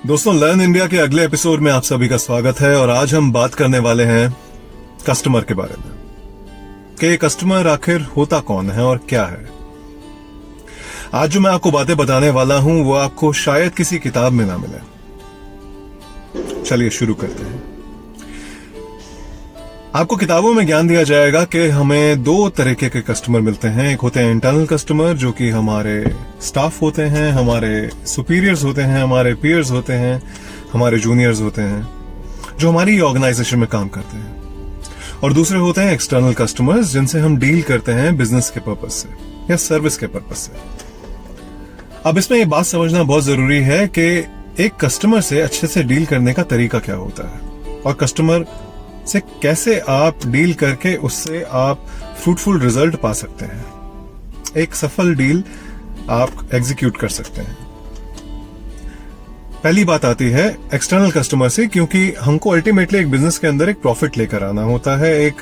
दोस्तों, learn India के अगले एपिसोड में आप सभी का स्वागत है। और आज हम बात करने वाले हैं कस्टमर के बारे में कि कस्टमर आखिर होता कौन है और क्या है। आज जो मैं आपको बातें बताने वाला हूं वो आपको शायद किसी किताब में ना मिले। चलिए शुरू करते हैं। आपको किताबों में ज्ञान दिया जाएगा कि हमें दो तरीके के कस्टमर मिलते हैं। एक होते हैं इंटरनल कस्टमर, जो कि हमारे स्टाफ होते हैं, हमारे सुपीरियर्स होते हैं, हमारे पीयर्स होते हैं, हमारे जूनियर्स होते हैं, जो हमारी ऑर्गेनाइजेशन में काम करते हैं। और दूसरे होते हैं एक्सटर्नल कस्टमर्स, जिनसे हम डील करते हैं बिजनेस के पर्पज से या सर्विस के पर्पज से। अब इसमें यह बात समझना बहुत जरूरी है कि एक कस्टमर से अच्छे से डील करने का तरीका क्या होता है और कस्टमर से कैसे आप डील करके उससे आप फ्रूटफुल रिजल्ट पा सकते हैं, एक सफल डील आप एग्जीक्यूट कर सकते हैं। पहली बात आती है एक्सटर्नल कस्टमर से, क्योंकि हमको अल्टीमेटली एक बिजनेस के अंदर एक प्रॉफिट लेकर आना होता है, एक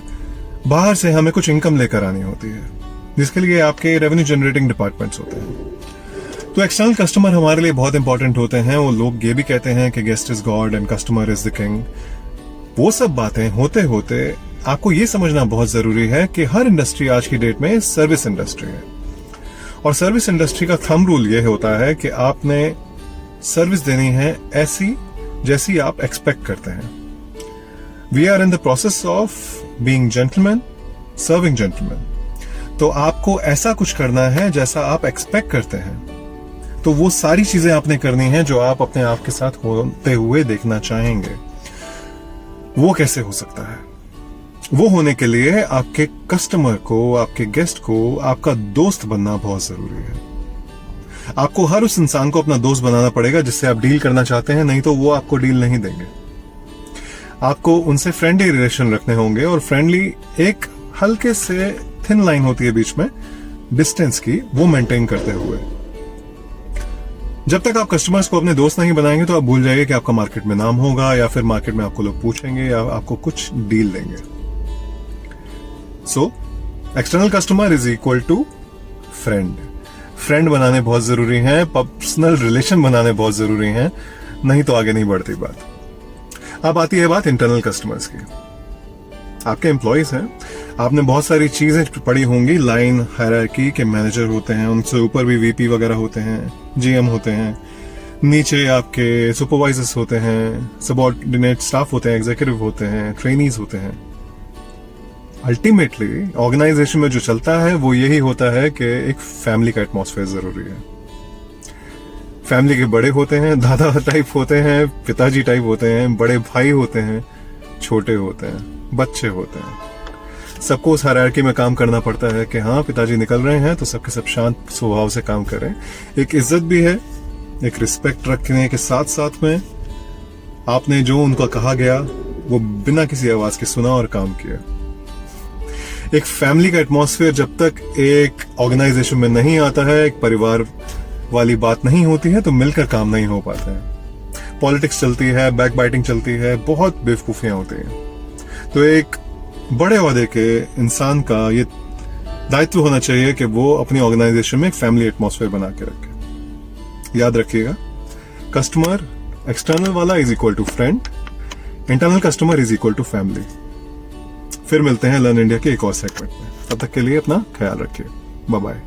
बाहर से हमें कुछ इनकम लेकर आनी होती है, जिसके लिए आपके रेवेन्यू जनरेटिंग डिपार्टमेंट्स होते हैं। तो एक्सटर्नल कस्टमर हमारे लिए बहुत इंपॉर्टेंट होते हैं। वो लोग ये भी कहते हैं कि guest is God and customer is the king. वो सब बातें होते होते आपको ये समझना बहुत जरूरी है कि हर इंडस्ट्री आज की डेट में सर्विस इंडस्ट्री है। और सर्विस इंडस्ट्री का थंब रूल ये होता है कि आपने सर्विस देनी है ऐसी जैसी आप एक्सपेक्ट करते हैं। We are in the process of being gentleman, serving gentleman. तो आपको ऐसा कुछ करना है जैसा आप एक्सपेक्ट करते हैं। तो वो सारी चीजें आपने करनी है जो आप अपने आप के साथ होते हुए देखना चाहेंगे। वो कैसे हो सकता है? वो होने के लिए आपके कस्टमर को, आपके गेस्ट को आपका दोस्त बनना बहुत जरूरी है। आपको हर उस इंसान को अपना दोस्त बनाना पड़ेगा जिससे आप डील करना चाहते हैं, नहीं तो वो आपको डील नहीं देंगे। आपको उनसे फ्रेंडली रिलेशन रखने होंगे, और फ्रेंडली एक हल्के से थिन लाइन होती है बीच में डिस्टेंस की, वो मेंटेन करते हुए। जब तक आप कस्टमर्स को अपने दोस्त नहीं बनाएंगे तो आप भूल जाइए कि आपका मार्केट में नाम होगा, या फिर मार्केट में आपको लोग पूछेंगे या आपको कुछ डील देंगे। So external customer is equal to friend. Friend बनाने बहुत जरूरी है, पर्सनल रिलेशन बनाने बहुत जरूरी है, नहीं तो आगे नहीं बढ़ती बात। अब आती है बात इंटरनल कस्टमर्स की। आपके एम्प्लॉयज हैं, आपने बहुत सारी चीजें पढ़ी होंगी। लाइन हायरार्की के मैनेजर होते हैं, उनसे ऊपर भी वीपी वगैरह होते हैं, जीएम होते हैं, नीचे आपके सुपरवाइजर्स होते हैं, सबऑर्डिनेट स्टाफ होते हैं, एग्जीक्यूटिव होते हैं, ट्रेनीज होते हैं। अल्टीमेटली ऑर्गेनाइजेशन में जो चलता है वो यही होता है कि एक फैमिली का एटमॉस्फेयर जरूरी है। फैमिली के बड़े होते हैं, दादा टाइप होते हैं, पिताजी टाइप होते हैं, बड़े भाई होते हैं, छोटे होते हैं, बच्चे होते हैं। सबको उस हायरार्की में काम करना पड़ता है कि हाँ, पिताजी निकल रहे हैं तो सबके सब शांत स्वभाव से काम करें। एक इज्जत भी है, एक रिस्पेक्ट रखने के साथ साथ में आपने जो उनका कहा गया वो बिना किसी आवाज के सुना और काम किया। एक फैमिली का एटमॉस्फेयर जब तक एक ऑर्गेनाइजेशन में नहीं आता है, एक परिवार वाली बात नहीं होती है, तो मिलकर काम नहीं हो पाता है। पॉलिटिक्स चलती है, बैक बाइटिंग चलती है, बहुत बेवकूफियां होती हैं। तो एक बड़े वादे के इंसान का ये दायित्व होना चाहिए कि वो अपनी ऑर्गेनाइजेशन में एक फैमिली एटमॉस्फेयर बना के रखे। याद रखिएगा, कस्टमर एक्सटर्नल वाला is equal to friend, internal customer is equal to family. फिर मिलते हैं लर्न इंडिया के एक और सेगमेंट में। तब तक के लिए अपना ख्याल रखिए। Bye bye.